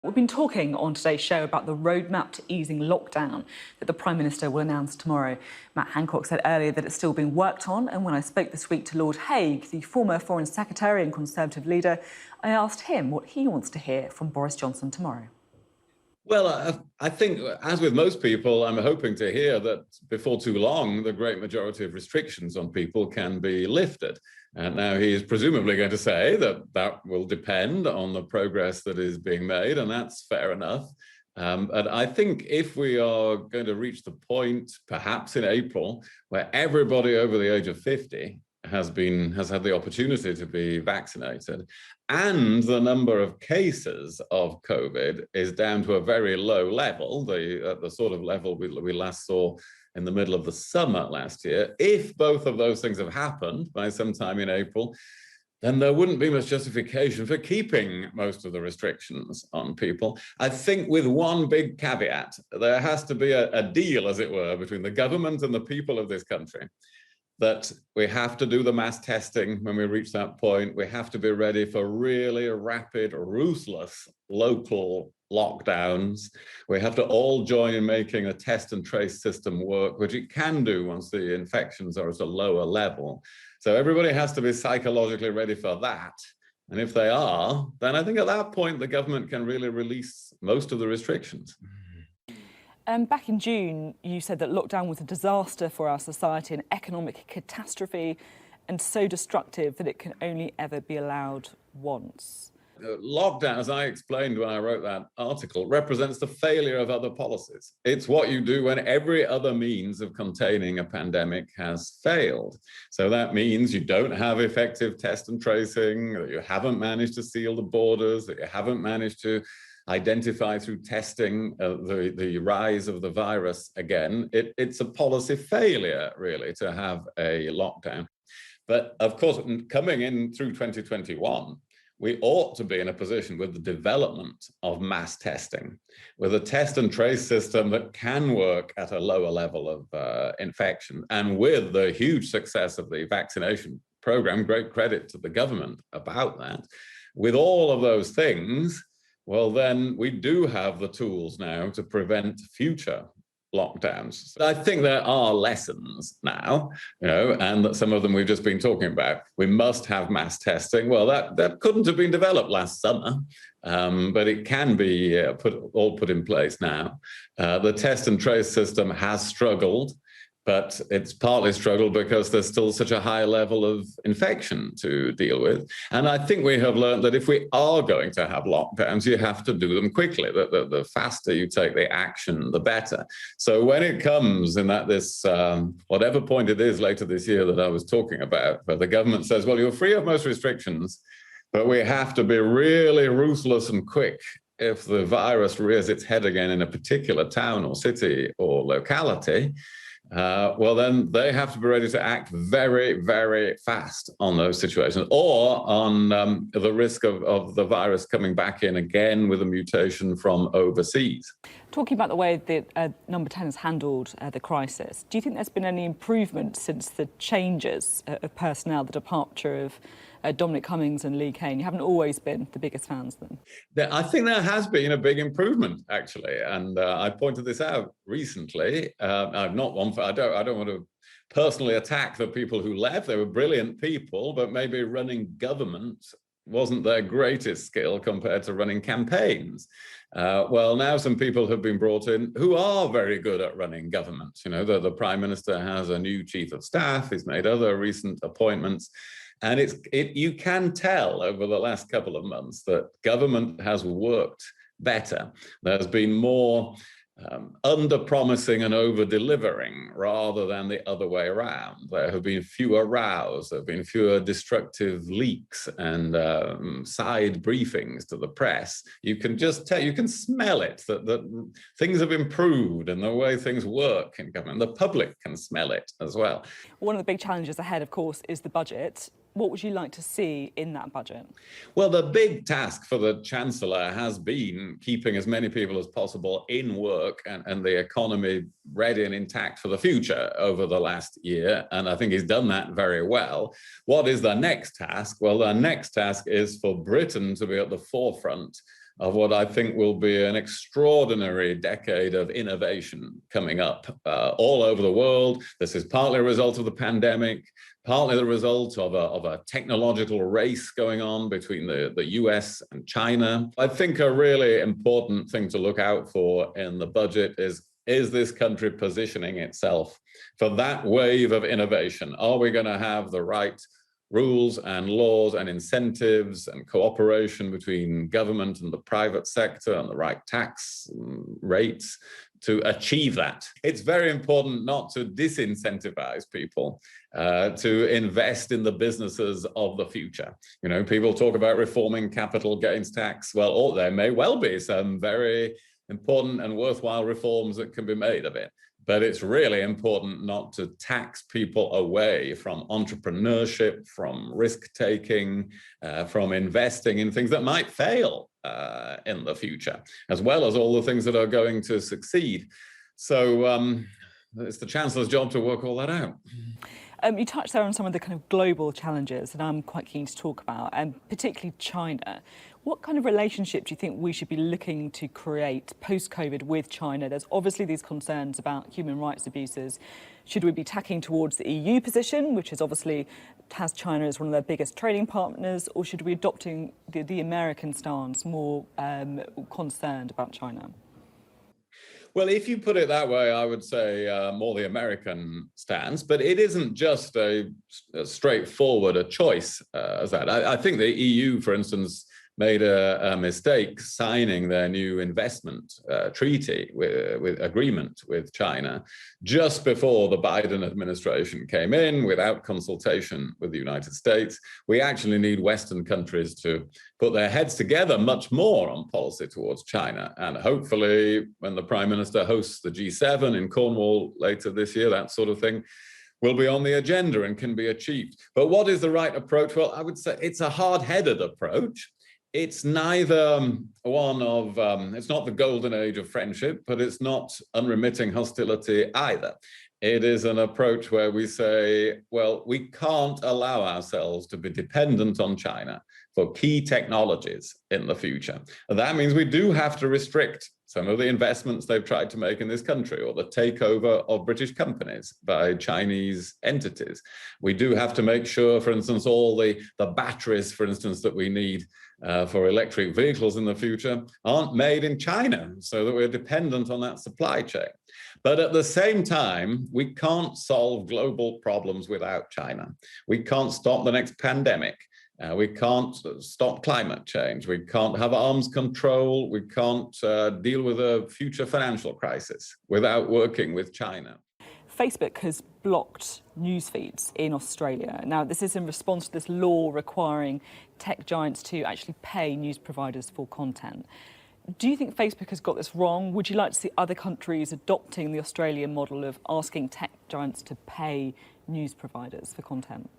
We've been talking on today's show about the roadmap to easing lockdown that the Prime Minister will announce tomorrow. Matt Hancock said earlier that it's still being worked on, and when I spoke this week to Lord Hague, the former Foreign Secretary and Conservative leader, I asked him what he wants to hear from Boris Johnson tomorrow. Well, I think, as with most people, I'm hoping to hear that before too long, the great majority of restrictions on people can be lifted. And now he is presumably going to say that that will depend on the progress that is being made, and that's fair enough. And I think if we are going to reach the point, perhaps in April, where everybody over the age of 50 has had the opportunity to be vaccinated, and the number of cases of COVID is down to a very low level, the sort of level we last saw in the middle of the summer last year. If both of those things have happened by sometime in April, then there wouldn't be much justification for keeping most of the restrictions on people. I think with one big caveat, there has to be a deal, as it were, between the government and the people of this country, that we have to do the mass testing when we reach that point. We have to be ready for really rapid, ruthless local lockdowns. We have to all join in making a test and trace system work, which it can do once the infections are at a lower level. So everybody has to be psychologically ready for that. And if they are, then I think at that point, the government can really release most of the restrictions. Back in June, you said that lockdown was a disaster for our society, an economic catastrophe, and so destructive that it can only ever be allowed once. Lockdown, as I explained when I wrote that article, represents the failure of other policies. It's what you do when every other means of containing a pandemic has failed. So that means you don't have effective test and tracing, that you haven't managed to seal the borders, that you haven't managed to identify through testing the rise of the virus again. It's a policy failure, really, to have a lockdown. But of course, coming in through 2021, we ought to be in a position with the development of mass testing, with a test and trace system that can work at a lower level of infection. And with the huge success of the vaccination program, great credit to the government about that. With all of those things, well, then we do have the tools now to prevent future lockdowns. I think there are lessons now, and that some of them we've just been talking about. We must have mass testing. Well, that couldn't have been developed last summer, but it can be put in place now. The test and trace system has struggled, but it's partly struggled because there's still such a high level of infection to deal with. And I think we have learned that if we are going to have lockdowns, you have to do them quickly. The faster you take the action, the better. So when it comes in this, whatever point it is later this year that I was talking about, where the government says, well, you're free of most restrictions, but we have to be really ruthless and quick if the virus rears its head again in a particular town or city or locality, well, then they have to be ready to act very, very fast on those situations, or on the risk of the virus coming back in again with a mutation from overseas. Talking about the way that Number 10 has handled the crisis, do you think there's been any improvement since the changes of personnel, the departure of Dominic Cummings and Lee Kane? You haven't always been the biggest fans of them. I think there has been a big improvement, actually, and I pointed this out recently. I'm not one for, I don't want to personally attack the people who left. They were brilliant people, but maybe running government wasn't their greatest skill compared to running campaigns. Well, now some people have been brought in who are very good at running government. The Prime Minister has a new chief of staff. He's made other recent appointments. And you can tell over the last couple of months that government has worked better. There's been more under-promising and over-delivering rather than the other way around. There have been fewer rows, there have been fewer destructive leaks and side briefings to the press. You can just tell, you can smell it, that things have improved in the way things work in government. The public can smell it as well. One of the big challenges ahead, of course, is the budget. What would you like to see in that budget? Well, the big task for the Chancellor has been keeping as many people as possible in work and the economy ready and intact for the future over the last year. And I think he's done that very well. What is the next task? Well, the next task is for Britain to be at the forefront of what I think will be an extraordinary decade of innovation coming up all over the world. This is partly a result of the pandemic, partly the result of a technological race going on between the US and China. I think a really important thing to look out for in the budget is this country positioning itself for that wave of innovation? Are we going to have the right rules and laws and incentives and cooperation between government and the private sector and the right tax rates to achieve that? It's very important not to disincentivize people to invest in the businesses of the future. You know, people talk about reforming capital gains tax. Well, there may well be some very important and worthwhile reforms that can be made of it. But it's really important not to tax people away from entrepreneurship, from risk-taking, from investing in things that might fail in the future, as well as all the things that are going to succeed. So it's the Chancellor's job to work all that out. You touched there on some of the kind of global challenges that I'm quite keen to talk about, and particularly China. What kind of relationship do you think we should be looking to create post-COVID with China? There's obviously these concerns about human rights abuses. Should we be tacking towards the EU position, which is obviously has China as one of their biggest trading partners, or should we be adopting the American stance, more concerned about China? Well, if you put it that way, I would say more the American stance, but it isn't just a straightforward choice as that. I think the EU, for instance, made a mistake signing their new investment treaty with agreement with China just before the Biden administration came in without consultation with the United States. We actually need Western countries to put their heads together much more on policy towards China. And hopefully when the Prime Minister hosts the G7 in Cornwall later this year, that sort of thing will be on the agenda and can be achieved. But what is the right approach? Well, I would say it's a hard-headed approach. It's neither one of, it's not the golden age of friendship, but it's not unremitting hostility either. It is an approach where we say, well, we can't allow ourselves to be dependent on China for key technologies in the future. And that means we do have to restrict some of the investments they've tried to make in this country, or the takeover of British companies by Chinese entities. We do have to make sure, for instance, all the batteries, for instance, that we need for electric vehicles in the future aren't made in China, so that we're dependent on that supply chain. But at the same time, we can't solve global problems without China. We can't stop the next pandemic. We can't stop climate change. We can't have arms control. We can't deal with a future financial crisis without working with China. Facebook has blocked news feeds in Australia. Now, this is in response to this law requiring tech giants to actually pay news providers for content. Do you think Facebook has got this wrong? Would you like to see other countries adopting the Australian model of asking tech giants to pay news providers for content?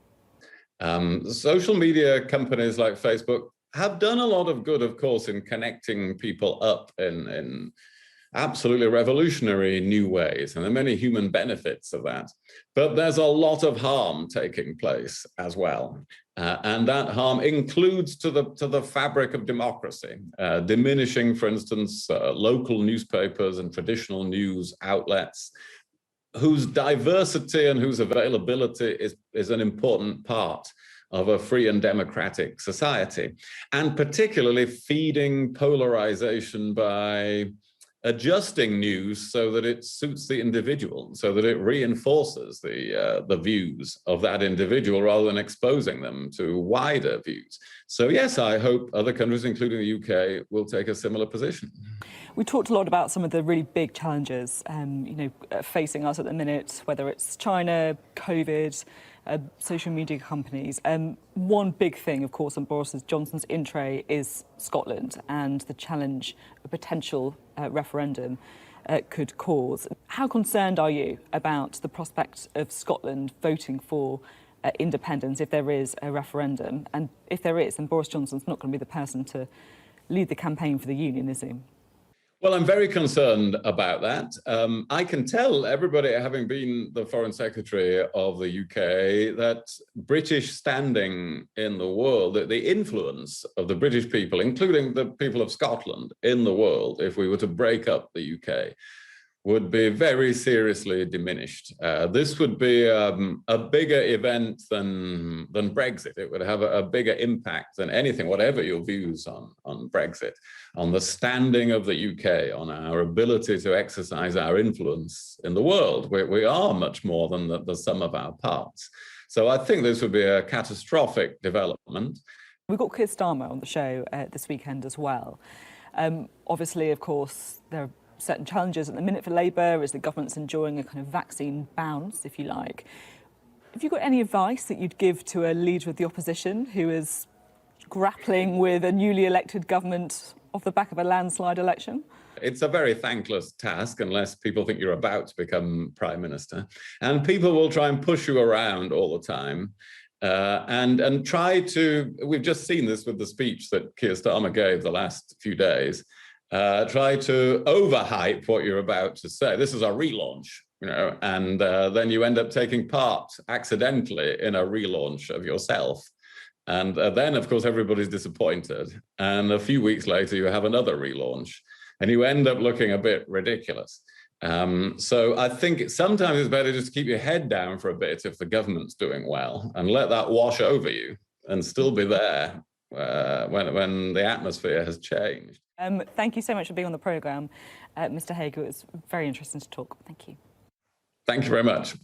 Social media companies like Facebook have done a lot of good, of course, in connecting people up in absolutely revolutionary new ways, and there are many human benefits of that. But there's a lot of harm taking place as well. And that harm includes to the fabric of democracy, diminishing, for instance, local newspapers and traditional news outlets, whose diversity and whose availability is an important part of a free and democratic society, and particularly feeding polarization by adjusting news so that it suits the individual, so that it reinforces the views of that individual rather than exposing them to wider views. So yes, I hope other countries, including the UK, will take a similar position. We talked a lot about some of the really big challenges, facing us at the minute, whether it's China, COVID, social media companies. One big thing, of course, on Boris Johnson's in tray is Scotland and the challenge a potential referendum could cause. How concerned are you about the prospect of Scotland voting for independence if there is a referendum? And if there is, then Boris Johnson's not going to be the person to lead the campaign for the union, is he? Well, I'm very concerned about that. I can tell everybody, having been the Foreign Secretary of the UK, that British standing in the world, that the influence of the British people, including the people of Scotland in the world, if we were to break up the UK, would be very seriously diminished. This would be a bigger event than Brexit. It would have a bigger impact than anything, whatever your views on Brexit, on the standing of the UK, on our ability to exercise our influence in the world. We are much more than the sum of our parts. So I think this would be a catastrophic development. We've got Keir Starmer on the show this weekend as well. Obviously, of course, there are certain challenges at the minute for Labour as the government's enjoying a kind of vaccine bounce, if you like. Have you got any advice that you'd give to a leader of the opposition who is grappling with a newly elected government off the back of a landslide election? It's a very thankless task unless people think you're about to become Prime Minister. And people will try and push you around all the time. And try to, we've just seen this with the speech that Keir Starmer gave the last few days, try to overhype what you're about to say. This is a relaunch, and then you end up taking part accidentally in a relaunch of yourself. And then, of course, everybody's disappointed. And a few weeks later, you have another relaunch, and you end up looking a bit ridiculous. So I think sometimes it's better just to keep your head down for a bit if the government's doing well and let that wash over you and still be there when the atmosphere has changed. Thank you so much for being on the programme, Mr. Hague. It was very interesting to talk. Thank you. Thank you very much.